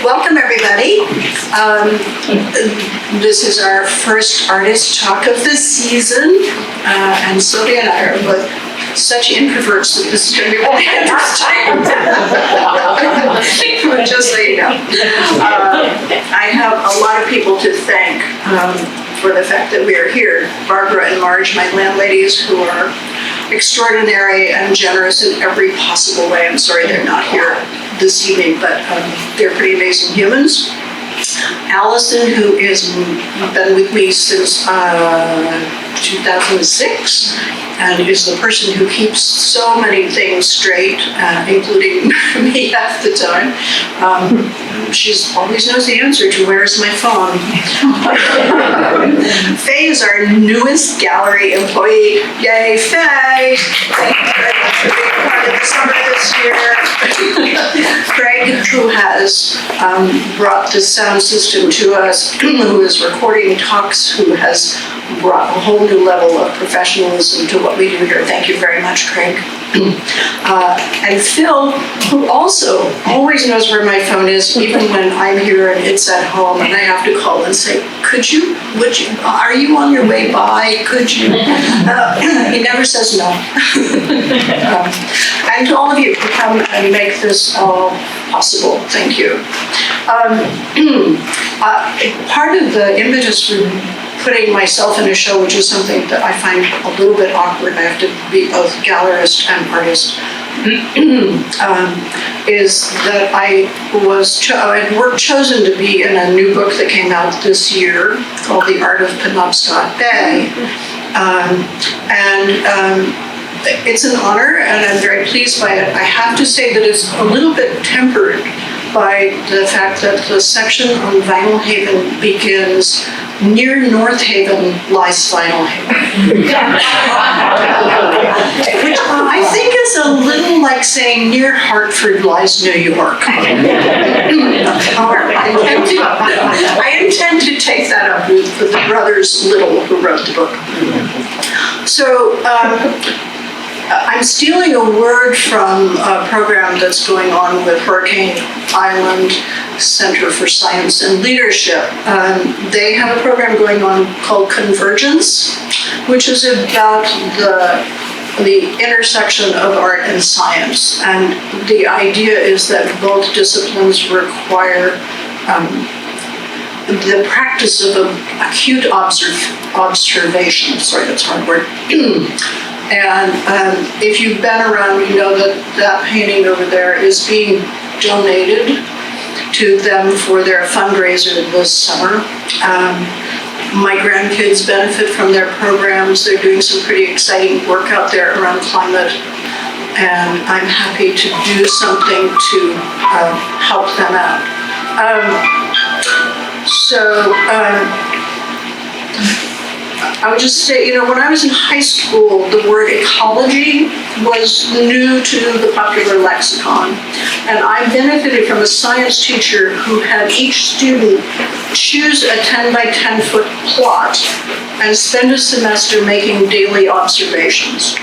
Welcome, everybody. This is our first artist talk of the season, and Sylvia and I are both such introverts that this is going to be really interesting. Just so you know. I have a lot of people to thank for the fact that we are here. Barbara and Marge, my landladies, who are extraordinary and generous in every possible way. I'm sorry they're not here this evening, but they're pretty amazing humans. Allison, who has been with me since 2006 and is the person who keeps so many things straight, including me half the time. She always knows the answer to where's my phone. Faye is our newest gallery employee. Yay, Faye! Thank you very much for being part of the summer this year. Craig, who has brought the sound system to us, who is recording talks, who has brought a whole new level of professionalism to what we do here. Thank you very much, Craig. And Phil, who also always knows where my phone is, even when I'm here and it's at home and I have to call and say, would you, are you on your way by? Could you? He never says no. And to all of you who come and make this all possible, thank you. Part of the impetus for putting myself in a show, which is something that I find a little bit awkward, I have to be both gallerist and artist, is that I was chosen to be in a new book that came out this year called The Art of Penobscot Bay. It's an honor, and I'm very pleased by it. I have to say that it's a little bit tempered by the fact that the section on Vinyl Haven begins near North Haven lies Vinyl Haven. Which I think is a little like saying near Hartford lies New York. I intend to take that up with the brothers Little who wrote the book. So I'm stealing a word from a program that's going on with Hurricane Island Center for Science and Leadership. They have a program going on called Convergence, which is about the intersection of art and science. And the idea is that both disciplines require the practice of acute observation. Sorry, that's a hard word. And if you've been around, you know that that painting over there is being donated to them for their fundraiser this summer. My grandkids benefit from their programs. They're doing some pretty exciting work out there around climate. And I'm happy to do something to help them out. I would just say, when I was in high school, the word ecology was new to the popular lexicon. And I benefited from a science teacher who had each student choose a 10 by 10 foot plot and spend a semester making daily observations.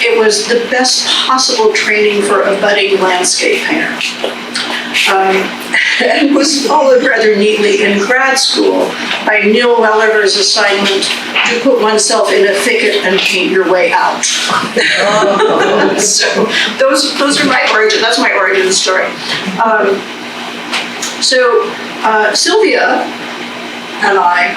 It was the best possible training for a budding landscape painter. And was followed rather neatly in grad school by Neil Welliver's assignment to put oneself in a thicket and paint your way out. So those are my origin. That's my origin story. Sylvia and I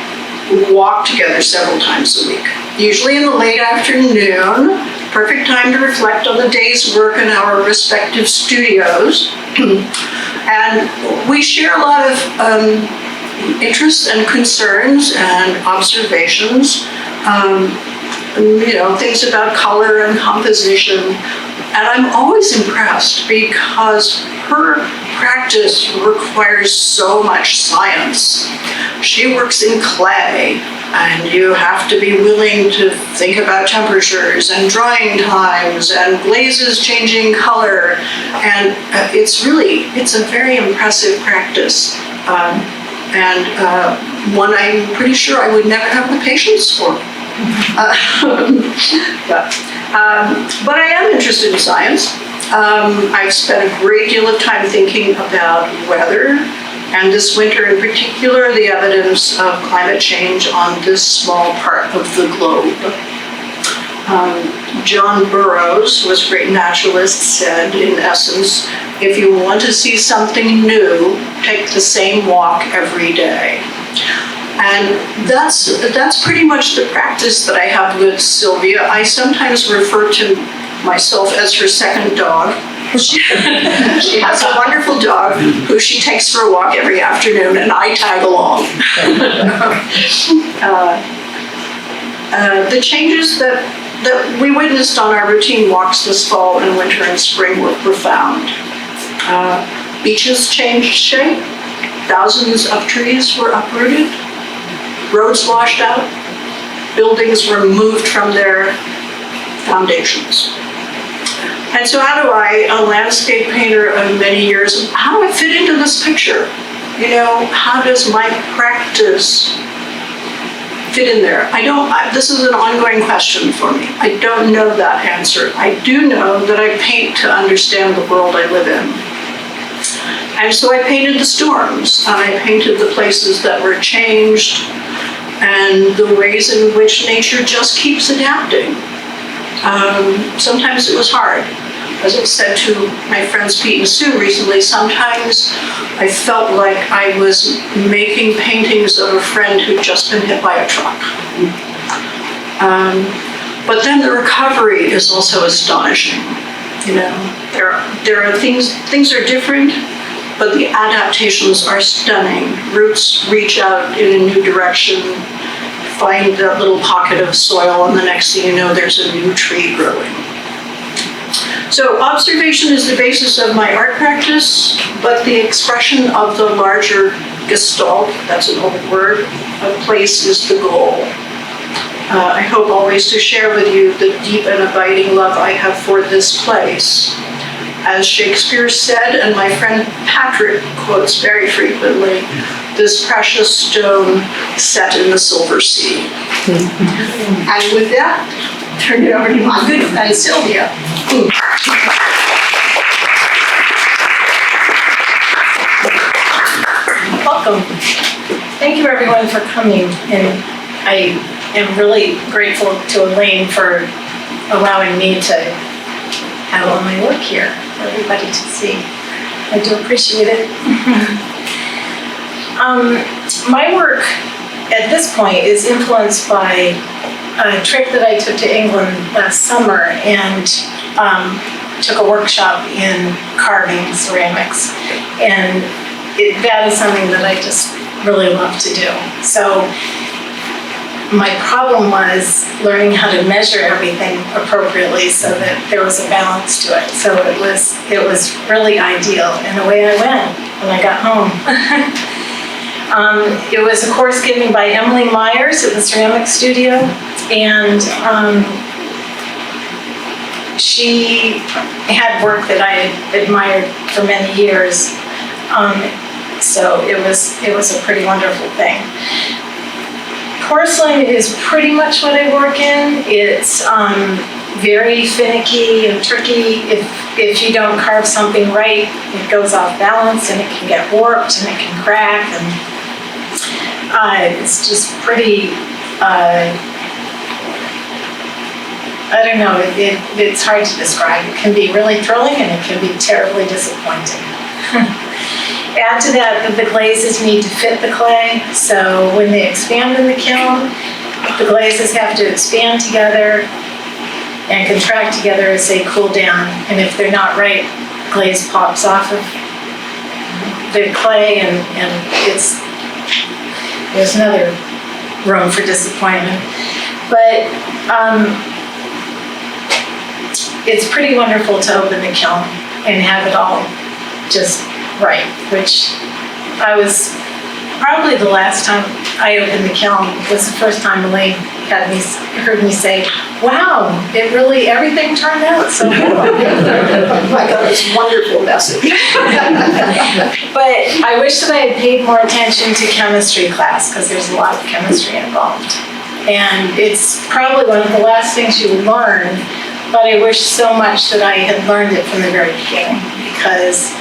walk together several times a week, usually in the late afternoon. Perfect time to reflect on the day's work in our respective studios. And we share a lot of interests and concerns and observations, things about color and composition. And I'm always impressed because her practice requires so much science. She works in clay, and you have to be willing to think about temperatures and drying times and glazes changing color. And it's a very impressive practice. And one I'm pretty sure I would never have the patience for. But I am interested in science. I've spent a great deal of time thinking about weather, and this winter in particular, the evidence of climate change on this small part of the globe. John Burroughs, who was a great naturalist, said, in essence, if you want to see something new, take the same walk every day. And that's pretty much the practice that I have with Sylvia. I sometimes refer to myself as her second dog. She has a wonderful dog who she takes for a walk every afternoon, and I tag along. The changes that we witnessed on our routine walks this fall and winter and spring were profound. Beaches changed shape. Thousands of trees were uprooted. Roads washed out. Buildings were moved from their foundations. And so how do I, a landscape painter of many years, how do I fit into this picture? How does my practice fit in there? This is an ongoing question for me. I don't know that answer. I do know that I paint to understand the world I live in. And so I painted the storms, and I painted the places that were changed, and the ways in which nature just keeps adapting. Sometimes it was hard. As I said to my friends Pete and Sue recently, sometimes I felt like I was making paintings of a friend who'd just been hit by a truck. But then the recovery is also astonishing. There are things are different, but the adaptations are stunning. Roots reach out in a new direction, find that little pocket of soil, and the next thing you know, there's a new tree growing. So observation is the basis of my art practice, but the expression of the larger gestalt, that's an old word, of place is the goal. I hope always to share with you the deep and abiding love I have for this place. As Shakespeare said, and my friend Patrick quotes very frequently, this precious stone set in the silver sea. And with that, turn it over to my good friend Sylvia. Welcome. Thank you everyone for coming, and I am really grateful to Elaine for allowing me to have all my work here for everybody to see. I do appreciate it. My work at this point is influenced by a trip that I took to England last summer and took a workshop in carving ceramics. And that is something that I just really love to do. So my problem was learning how to measure everything appropriately so that there was a balance to it. So it was really ideal, and away I went when I got home. It was a course given by Emily Myers at the Ceramic Studio, and she had work that I admired for many years. So it was a pretty wonderful thing. Porcelain is pretty much what I work in. It's very finicky and tricky. If you don't carve something right, it goes off balance and it can get warped and it can crack, and it's just pretty, I don't know, it's hard to describe. It can be really thrilling and it can be terribly disappointing. Add to that the glazes need to fit the clay, so when they expand in the kiln, the glazes have to expand together and contract together as they cool down, and if they're not right, glaze pops off of the clay, and there's another room for disappointment. But it's pretty wonderful to open the kiln and have it all just right, which I was probably the last time I opened the kiln was the first time Elaine heard me say, "Wow, everything turned out so well." I got this wonderful message. But I wish that I had paid more attention to chemistry class, because there's a lot of chemistry involved. And it's probably one of the last things you learn, but I wish so much that I had learned it from the very beginning, because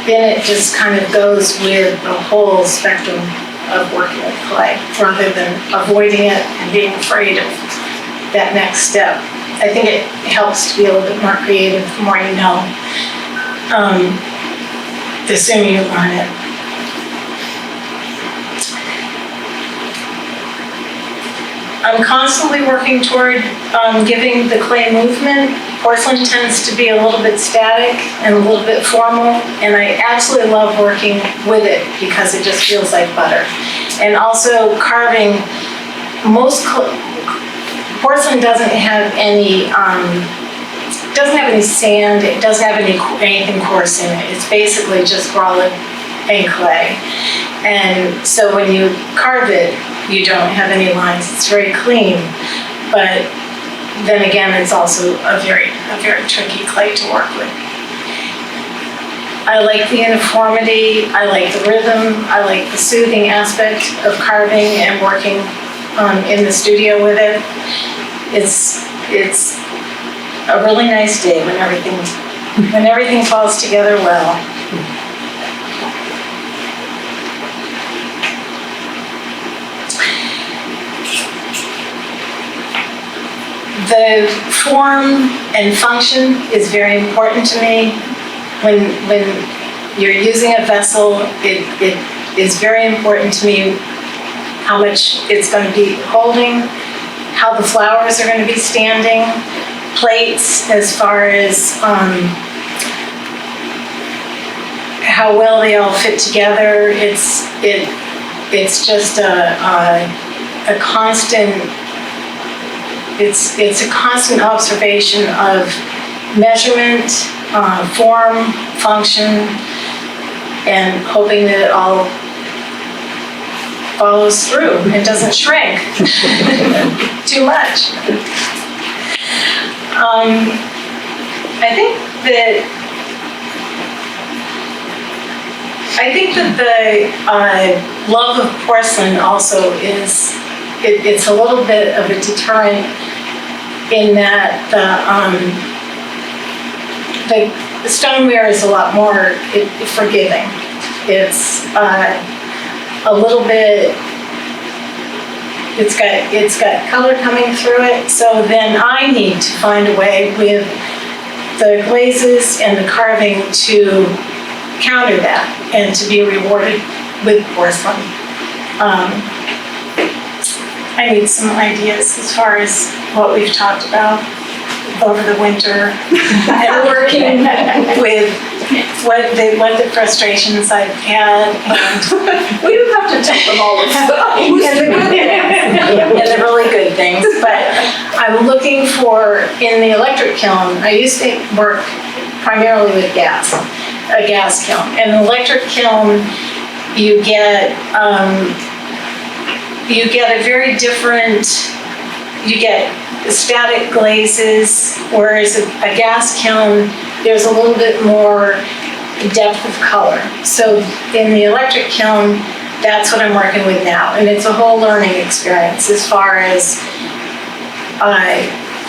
then it just kind of goes with the whole spectrum of working with clay, rather than avoiding it and being afraid of that next step. I think it helps to be a little bit more creative the more you know, the sooner you learn it. I'm constantly working toward giving the clay movement. Porcelain tends to be a little bit static and a little bit formal, and I absolutely love working with it because it just feels like butter. And also carving, porcelain doesn't have any sand, it doesn't have anything coarse in it. It's basically just granite and clay. And so when you carve it, you don't have any lines. It's very clean, but then again, it's also a very tricky clay to work with. I like the uniformity, I like the rhythm, I like the soothing aspect of carving and working in the studio with it. It's a really nice day when everything falls together well. The form and function is very important to me. When you're using a vessel, it is very important to me how much it's going to be holding, how the flowers are going to be standing, plates as far as how well they all fit together. It's just a constant. It's a constant observation of measurement, form, function, and hoping that it all follows through and doesn't shrink too much. I think that the love of porcelain also is. It's a little bit of a deterrent in that the stoneware is a lot more forgiving. It's a little bit. It's got color coming through it. So then I need to find a way with the glazes and the carving to counter that and to be rewarded with porcelain. I need some ideas as far as what we've talked about over the winter and working with what the frustrations I've had, and We don't have to tell them all the time. and the really good things. But I'm looking for, in the electric kiln, I used to work primarily with a gas kiln. In an electric kiln, you get a very different, you get static glazes, whereas a gas kiln, there's a little bit more depth of color. So in the electric kiln, that's what I'm working with now. And it's a whole learning experience as far as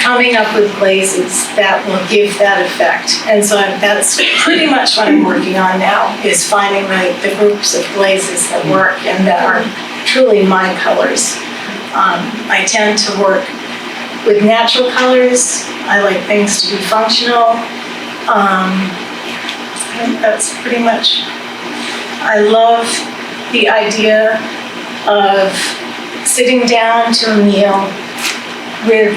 coming up with glazes that will give that effect. And so that's pretty much what I'm working on now, is finding the groups of glazes that work and that are truly my colors. I tend to work with natural colors. I like things to be functional. I think that's pretty much. I love the idea of sitting down to a meal with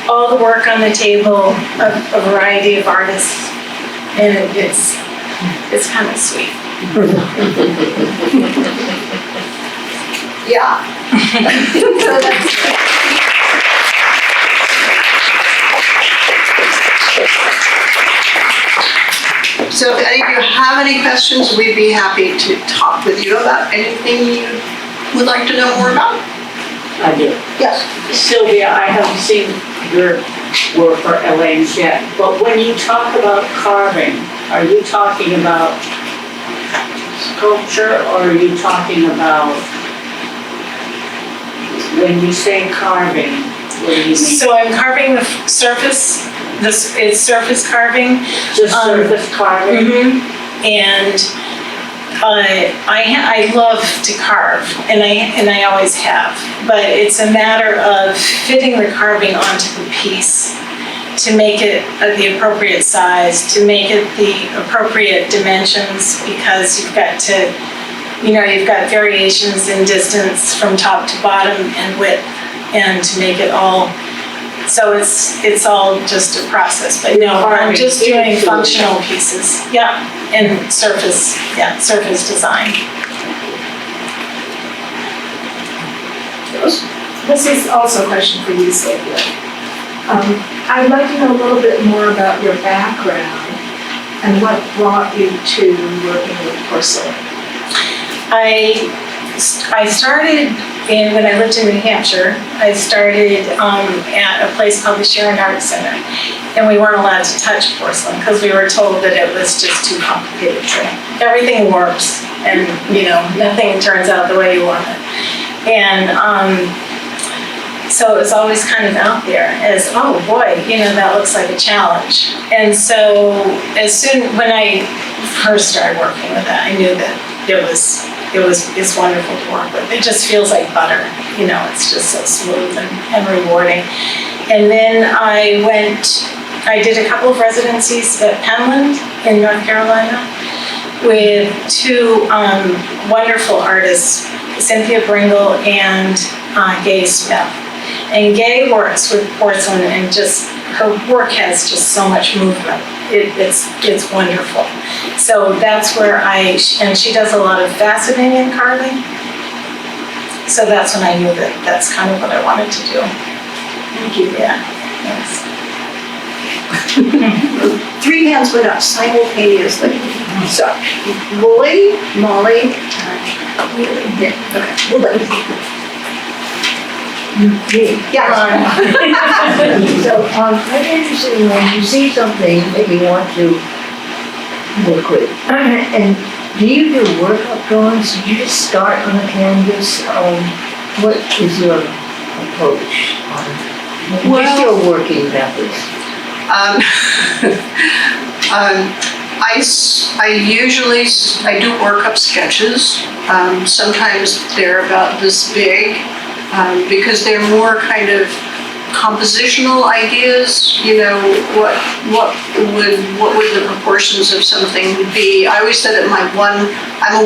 all the work on the table of a variety of artists, and it's kind of sweet. Yeah. So that's, so if any of you have any questions, we'd be happy to talk with you about anything you would like to know more about. I do. Yes. Sylvia, I haven't seen your work or Elaine's yet, but when you talk about carving, are you talking about sculpture or are you talking about, when you say carving, what do you mean? So I'm carving the surface, this is surface carving. Just surface carving? And I love to carve, and I always have, but it's a matter of fitting the carving onto the piece to make it the appropriate size, to make it the appropriate dimensions, because you've got to, you've got variations in distance from top to bottom and width, and to make it all, so it's all just a process. But no, I'm just doing functional pieces, yeah, and surface design. This is also a question for you, Sylvia. I'd like to know a little bit more about your background and what brought you to working with porcelain. I started when I lived in New Hampshire. I started at a place called the Sharon Art Center, and we weren't allowed to touch porcelain because we were told that it was just too complicated. Everything works, and nothing turns out the way you want it. And so it was always kind of out there as, oh boy, that looks like a challenge. And so when I first started working with that, I knew that it's wonderful to work with. It just feels like butter, it's just so smooth and rewarding. And then I did a couple of residencies at Penland in North Carolina with two wonderful artists, Cynthia Bringle and Gay Smith. And Gay works with porcelain, and just her work has just so much movement. It's wonderful. So that's where and she does a lot of faceting and carving. So that's when I knew that's kind of what I wanted to do. Thank you. Yeah, thanks. Three hands went up simultaneously. So, Molly, okay, Lily. Yeah. So, I'm interested in when you see something that you want to work with, and do you do workup drawings? Do you just start on a canvas? What is your approach on what's your working methods? I do workup sketches. Sometimes they're about this big. Because they're more kind of compositional ideas, what would the proportions of something be? I always said that I'm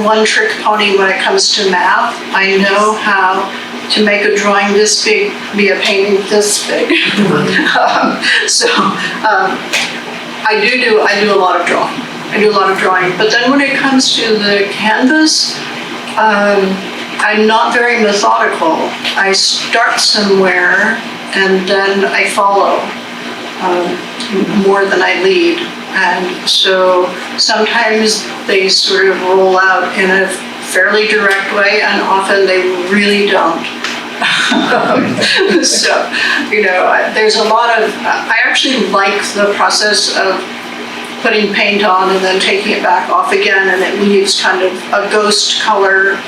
a one-trick pony when it comes to math. I know how to make a drawing this big be a painting this big. I do a lot of drawing. But then when it comes to the canvas, I'm not very methodical. I start somewhere and then I follow more than I lead. And so sometimes they sort of roll out in a fairly direct way, and often they really don't. So, there's a lot of, I actually like the process of putting paint on and then taking it back off again, and it leaves kind of a ghost color,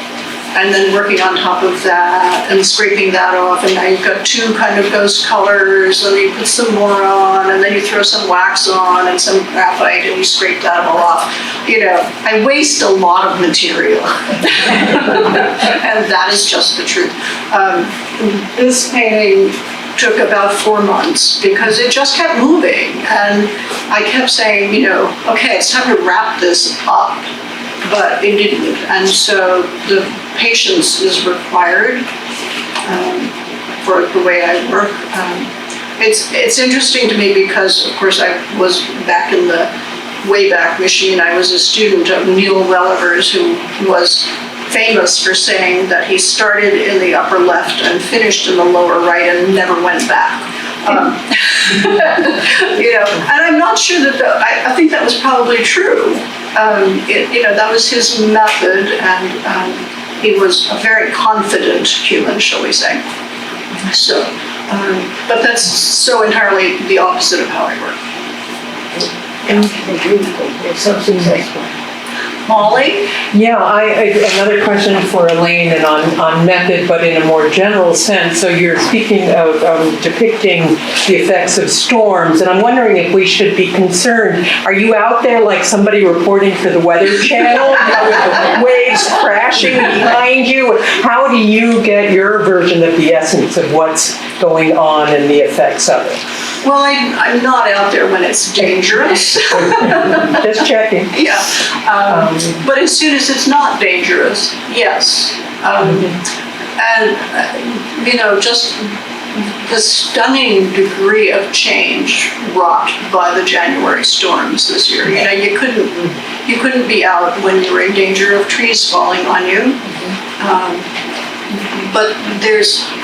and then working on top of that and scraping that off, and now you've got two kind of ghost colors, and you put some more on, and then you throw some wax on and some graphite, and you scrape that all off. I waste a lot of material. And that is just the truth. This painting took about 4 months because it just kept moving, and I kept saying, okay, it's time to wrap this up. But it didn't, and so the patience is required for the way I work. It's interesting to me because, of course, I was back in the Wayback Machine. I was a student of Neil Welliver's, who was famous for saying that he started in the upper left and finished in the lower right and never went back. And I'm not sure that, I think that was probably true. That was his method, and he was a very confident human, shall we say. So, but that's so entirely the opposite of how I work. It's so successful. Molly? Yeah, another question for Elaine and on method, but in a more general sense. So you're speaking of depicting the effects of storms, and I'm wondering if we should be concerned. Are you out there like somebody reporting for the Weather Channel, with the waves crashing behind you? How do you get your version of the essence of what's going on and the effects of it? Well, I'm not out there when it's dangerous. Just checking. Yeah. But as soon as it's not dangerous, yes. Just the stunning degree of change wrought by the January storms this year. You couldn't be out when you were in danger of trees falling on you. But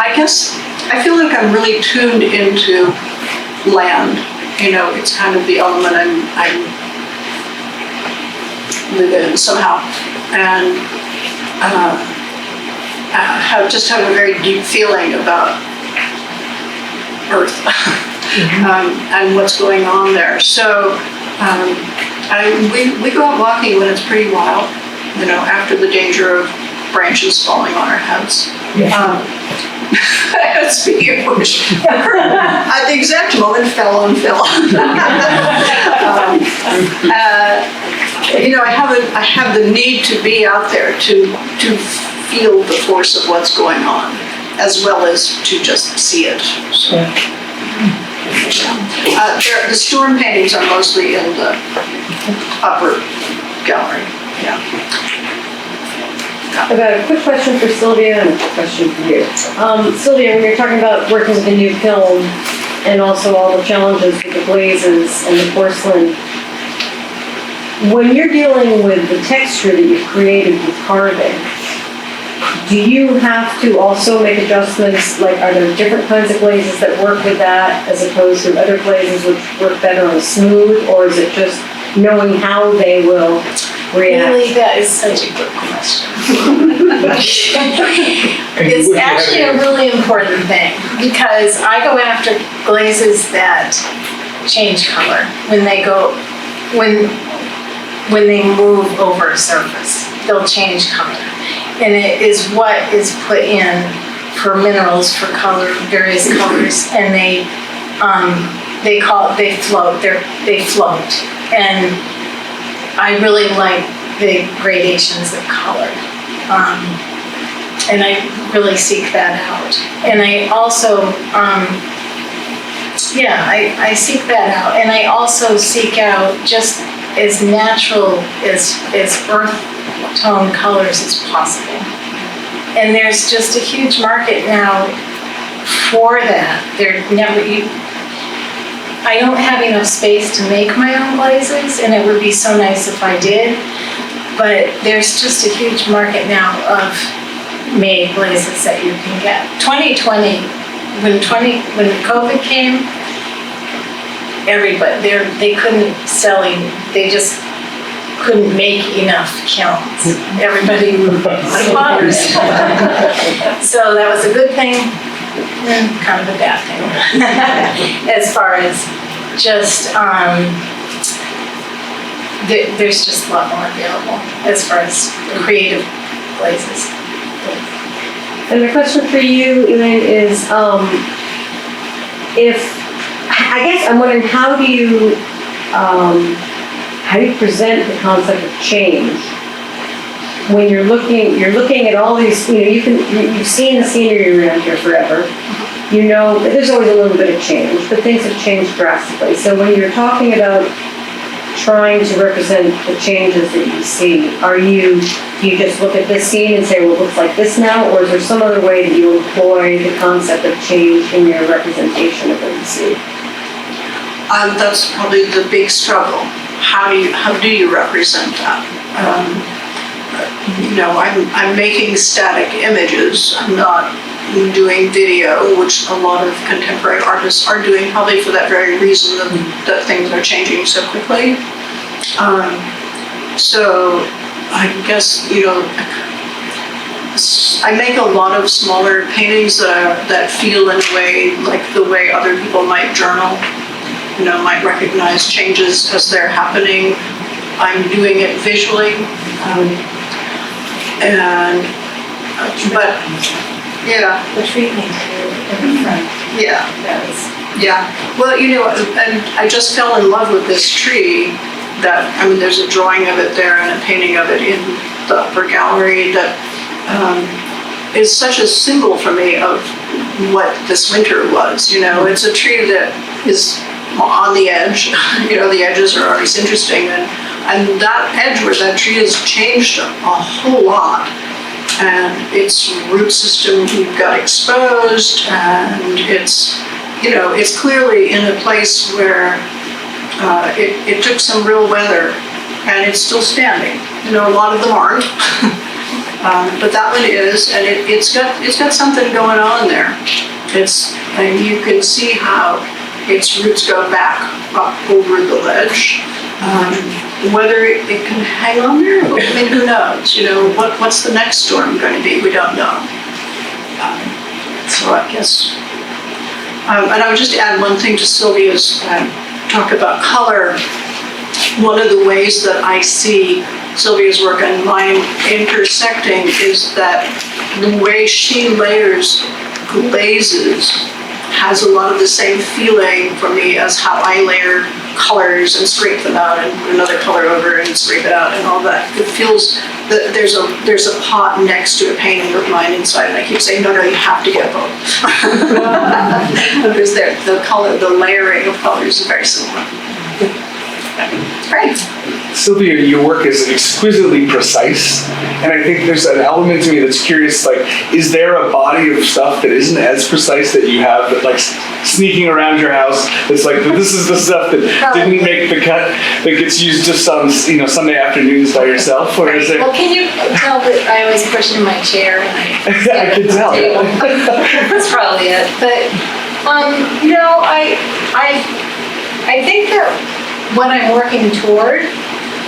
I feel like I'm really tuned into land. It's kind of the element I'm live in somehow, and have a very deep feeling about Earth and what's going on there. So we go out walking when it's pretty wild, after the danger of branches falling on our heads. Speaking of which, at the exact moment fell on Phil. I have the need to be out there to feel the force of what's going on, as well as to just see it. So, the storm paintings are mostly in the upper gallery. Yeah. I've got a quick question for Sylvia and a quick question for you. Sylvia, when you're talking about working with a new film and also all the challenges with the glazes and the porcelain, when you're dealing with the texture that you've created with carving, do you have to also make adjustments? Like, are there different kinds of glazes that work with that as opposed to other glazes which work better on a smooth, or is it just knowing how they will react? Really, that is such a good question. It's actually a really important thing, because I go after glazes that change color when they move over a surface. They'll change color, and it is what is put in for minerals for color, various colors, and they float. They float, and I really like the gradations of color. And I really seek that out. And I also, I seek that out. And I also seek out just as natural as earth tone colors as possible. And there's just a huge market now for that. I don't have enough space to make my own glazes, and it would be so nice if I did. But there's just a huge market now of made glazes that you can get. 2020, when COVID came, they couldn't sell, they just couldn't make enough kilns. Everybody was buyers. So that was a good thing and kind of a bad thing. As far as just, there's just a lot more available as far as creative glazes. And my question for you, Elaine, is I'm wondering how do you present the concept of change when you're looking at all these, you've seen the scenery around here forever. There's always a little bit of change, but things have changed drastically. So when you're talking about trying to represent the changes that you see, do you just look at this scene and say, well, it looks like this now, or is there some other way that you employ the concept of change in your representation of what you see? That's probably the big struggle. how do you represent that? I'm making static images. I'm not doing video, which a lot of contemporary artists are doing, probably for that very reason that things are changing so quickly. So I guess, I make a lot of smaller paintings that feel in a way like the way other people might journal, might recognize changes as they're happening. I'm doing it visually. The tree painting in the front. Yeah. Does. Yeah, well, and I just fell in love with this tree there's a drawing of it there and a painting of it in the upper gallery that is such a symbol for me of what this winter was. It's a tree that is on the edge. The edges are always interesting, and that edge where that tree has changed a whole lot. And its root system got exposed, and it's clearly in a place where it took some real weather, and it's still standing. A lot of them aren't, but that one is, and it's got something going on there. And you can see how its roots go back up over the ledge. Whether it can hang on there, who knows? What's the next storm going to be? We don't know. So I guess, and I would just add one thing to Sylvia's talk about color. One of the ways that I see Sylvia's work and mine intersecting is that the way she layers glazes has a lot of the same feeling for me as how I layer colors and scrape them out and put another color over and scrape it out and all that. It feels that there's a pot next to a painting of mine inside, and I keep saying, no, you have to get both. Because the layering of colors is very similar. Great. Sylvia, your work is exquisitely precise, and I think there's an element to me that's curious, is there a body of stuff that isn't as precise that you have, that sneaking around your house, that's this is the stuff that didn't make the cut, that gets used just on, Sunday afternoons by yourself, or is there? Well, can you tell that I always push in my chair and I can tell. That's probably it. But, I think that what I'm working toward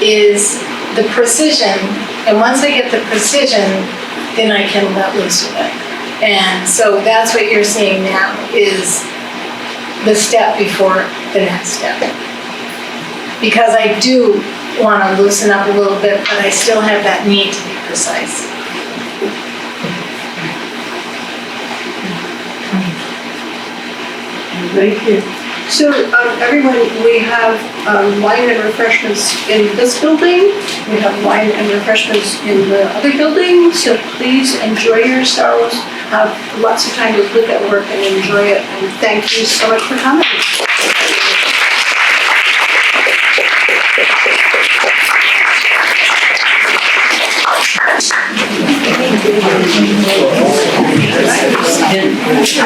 is the precision, and once I get the precision, then I can let loose with it. And so that's what you're seeing now, is the step before the next step. Because I do want to loosen up a little bit, but I still have that need to be precise. Thank you. So, everyone, we have wine and refreshments in this building. We have wine and refreshments in the other building. So please enjoy yourselves. Have lots of time to look at work and enjoy it. And thank you so much for coming. I